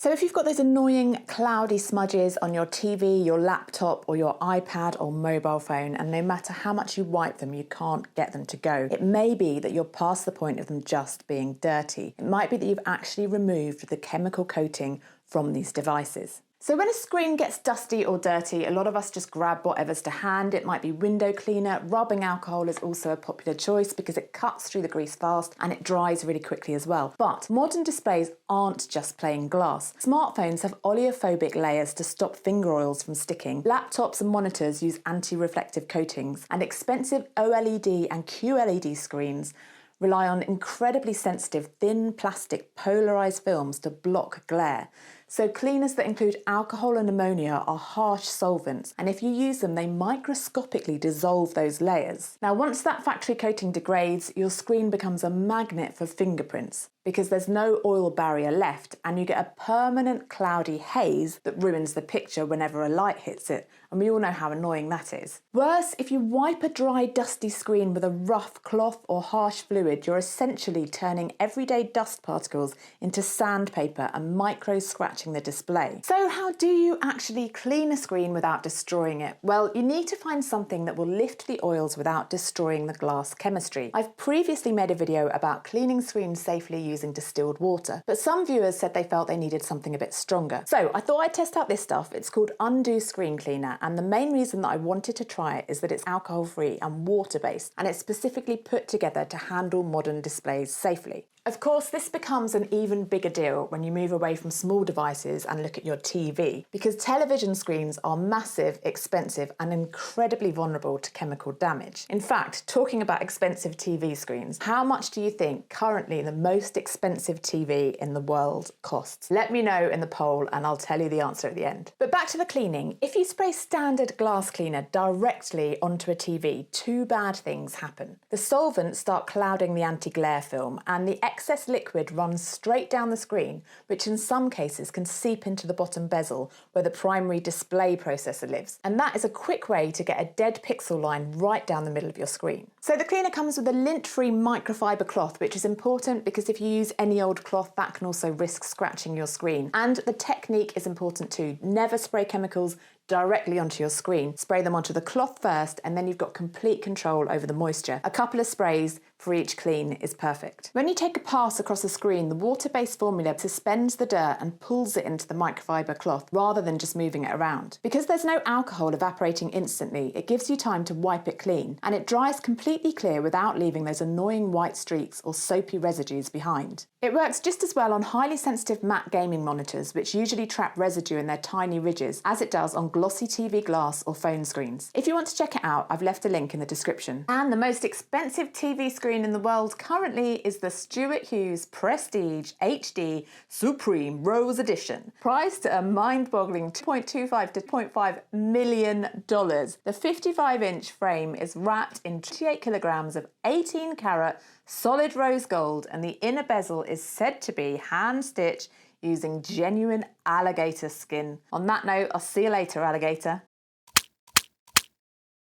So if you've got those annoying cloudy smudges on your TV, your laptop or your iPad or mobile phone, and no matter how much you wipe them, you can't get them to go, it may be that you're past the point of them just being dirty. It might be that you've actually removed the chemical coating from these devices. So when a screen gets dusty or dirty, a lot of us just grab whatever's to hand. It might be window cleaner. Rubbing alcohol is also a popular choice because it cuts through the grease fast and it dries really quickly as well. But modern displays aren't just plain glass. Smartphones have oleophobic layers to stop finger oils from sticking. Laptops and monitors use anti-reflective coatings, and expensive OLED and QLED screens rely on incredibly sensitive, thin plastic polarized films to block glare. So cleaners that include alcohol and ammonia are harsh solvents, and if you use them, they microscopically dissolve those layers. Now, once that factory coating degrades, your screen becomes a magnet for fingerprints because there's no oil barrier left, and you get a permanent cloudy haze that ruins the picture whenever a light hits it, and we all know how annoying that is. Worse, if you wipe a dry, dusty screen with a rough cloth or harsh fluid, you're essentially turning everyday dust particles into sandpaper and micro-scratching the display. So how do you actually clean a screen without destroying it? Well, you need to find something that will lift the oils without destroying the glass chemistry. I've previously made a video about cleaning screens safely using distilled water, but some viewers said they felt they needed something a bit stronger. So I thought I'd test out this stuff. It's called Undo Screen Cleaner, and the main reason that I wanted to try it is that it's alcohol-free and water-based, and it's specifically put together to handle modern displays safely. Of course, this becomes an even bigger deal when you move away from small devices and look at your TV, because television screens are massive, expensive, and incredibly vulnerable to chemical damage. In fact, talking about expensive TV screens, how much do you think currently the most expensive TV in the world costs? Let me know in the poll and I'll tell you the answer at the end. But back to the cleaning. If you spray standard glass cleaner directly onto a TV, two bad things happen. The solvents start clouding the anti-glare film, and the excess liquid runs straight down the screen, which in some cases can seep into the bottom bezel where the primary display processor lives. And that is a quick way to get a dead pixel line right down the middle of your screen. So the cleaner comes with a lint-free microfiber cloth, which is important because if you use any old cloth, that can also risk scratching your screen. And the technique is important too. Never spray chemicals directly onto your screen. Spray them onto the cloth first, and then you've got complete control over the moisture. A couple of sprays for each clean is perfect. When you take a pass across the screen, the water-based formula suspends the dirt and pulls it into the microfiber cloth rather than just moving it around. Because there's no alcohol evaporating instantly, it gives you time to wipe it clean, and it dries completely clear without leaving those annoying white streaks or soapy residues behind. It works just as well on highly sensitive matte gaming monitors, which usually trap residue in their tiny ridges, as it does on glossy TV glass or phone screens. If you want to check it out, I've left a link in the description. And the most expensive TV screen in the world currently is the Stuart Hughes Prestige HD Supreme Rose Edition, priced at a mind-boggling $2.25 to $2.5 million. The 55-inch frame is wrapped in 28 kilograms of 18-carat solid rose gold, and the inner bezel is said to be hand-stitched using genuine alligator skin. On that note, I'll see you later, alligator.